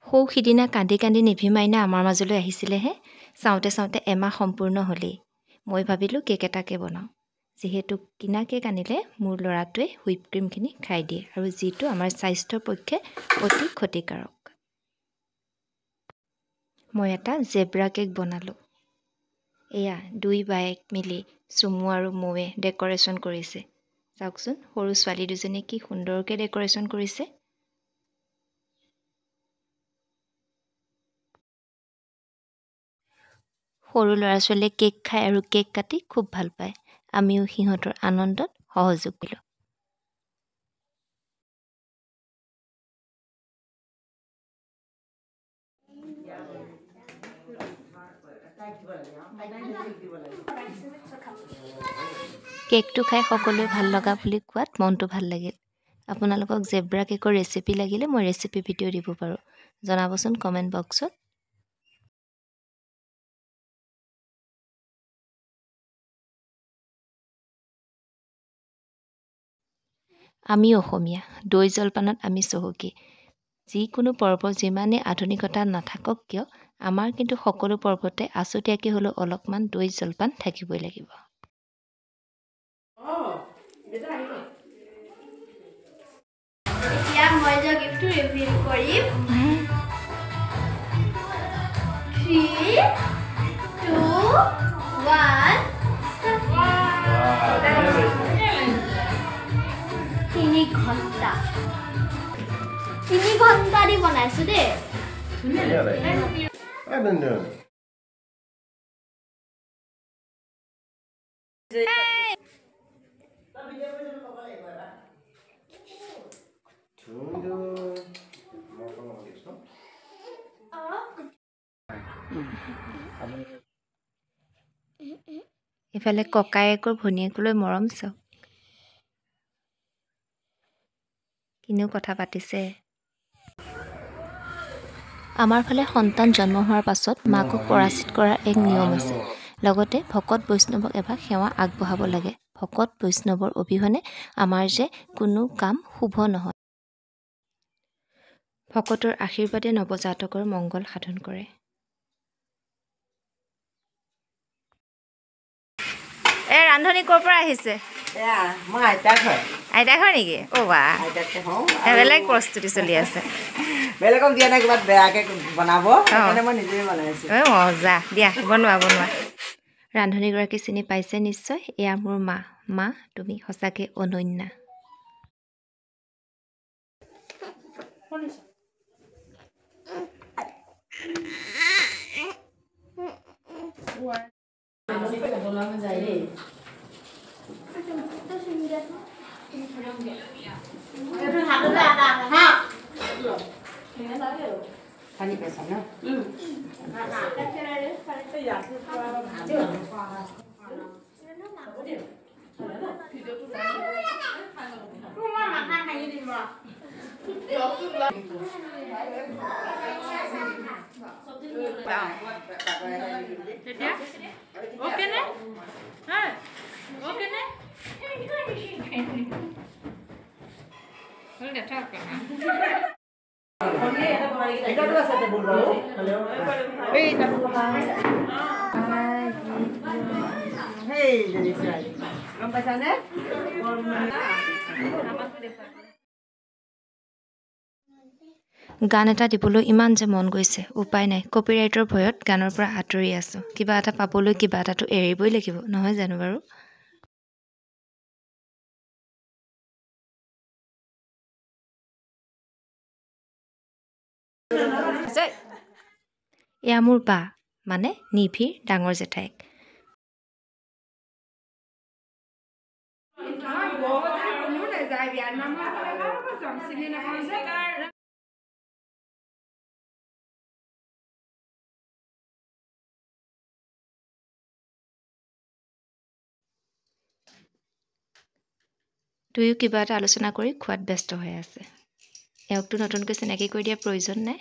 সৌ সিদিনা কান্দি কান্দি নিভি মাইনা আমাৰ মাজলৈ আহিছিলেহে চাওঁতে চাওঁতে এমাহ সম্পূৰ্ণ হ'লেই মই ভাবিলোঁ কেক এটাকে বনাওঁ যিহেতু কিনা কেক আনিলে মোৰ ল'ৰাটোৱে হুইপ ক্ৰীমখিনি খাই দিয়ে আৰু যিটো আমাৰ স্বাস্থ্যৰ পক্ষে অতি ক্ষতিকাৰক মই এটা জেব্ৰা কেক বনালোঁ এয়া 2 বায়েক মিলি চুমু আৰু মৌৱে ডেক'ৰেশ্যন কৰিছে চাওকচোন সৰু ছোৱালী দুজনী কি সুন্দৰকৈ ডেক'ৰেশ্যন কৰিছে সৰু ল'ৰা-ছোৱালীয়ে কেক খায় আৰু কেক কাটি খুব ভাল পায় আমিও সিহঁতৰ আনন্দত সহযোগ কৰিলোঁ কেকটো খাই সকলোৱে ভাল লগা বুলি কোৱাত মনটো ভাল লাগিল আপোনালোকক জেব্ৰা কেকৰ ৰেচিপি লাগিলে মই ৰেচিপি ভিডিঅ' দিব পাৰোঁ জনাবচোন কমেণ্ট বক্সত আমি অসমীয়া দৈ জলপানত আমি চহকী যিকোনো পৰ্ব যিমানেই আধুনিকতা নাথাকক কিয় আমাৰ কিন্তু সকলো পৰ্বতে আছতীয়াকৈ হ'লেও অলপমান দৈ জলপান থাকিবই লাগিব এতিয়া মই যে গিফ্টটো ৰিভিল কৰিম 3, 2, 1 3 ঘণ্টা দি বনাইছো দেই ইফালে ককায়েকৰ ভনীয়েকলৈ মৰম চাওক কিনো কথা পাতিছে আমাৰ ফালে সন্তান জন্ম হোৱাৰ পাছত মাকক পৰাচিত কৰাৰ এক নিয়ম আছে লগতে ভকত বৈষ্ণৱক এভাগ সেৱা আগবঢ়াব লাগে ভকত বৈষ্ণৱৰ অবিহনে আমাৰ যে কোনো কাম শুভ নহয় ভকতৰ আশীৰ্বাদে নৱজাতকৰ মংগল সাধন কৰে ৰান্ধনি ক'ৰ পৰা আহিছে মই আইতাক হয় আইতা ঘৰ নেকি বাহ বেলেগ প্ৰস্তুতি চলি আছে বেলেগক দিয়া নাই কিবা বেয়াকৈ বনাব সেইকাৰণে মই নিজেই বনাইছোঁ মজা দিয়া বনোৱা ৰান্ধনীগৰাকী চিনি পাইছে নিশ্চয় এয়া মোৰ মা তুমি সঁচাকৈ অনন্যা পানী পাইছা ন গম পাইছানে গান এটা দিবলৈ ইমান যে মন গৈছে উপায় নাই কপিৰাইটৰ ভয়ত গানৰ পৰা আঁতৰি আছোঁ কিবা এটা পাবলৈ কিবা এটাতো এৰিবই লাগিব নহয় জানো বাৰু এয়া মোৰ বা মানে নিভিৰ ডাঙৰ জেঠাইক দুয়ো কিবা এটা আলোচনা কৰি খোৱাত ব্যস্ত হৈ আছে এওঁকতো নতুনকৈ চিনাকি কৰি দিয়াৰ প্ৰয়োজন নাই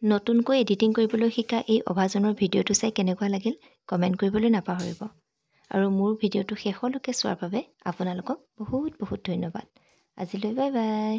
নতুনকৈ এডিটিং কৰিবলৈ শিকা এই অভাজনৰ ভিডিঅ'টো চাই কেনেকুৱা লাগিল কমেণ্ট কৰিবলৈ নাপাহৰিব আৰু মোৰ ভিডিঅ'টো শেষলৈকে চোৱাৰ বাবে আপোনালোকক বহুত বহুত ধন্যবাদ আজিলৈ বাই বাই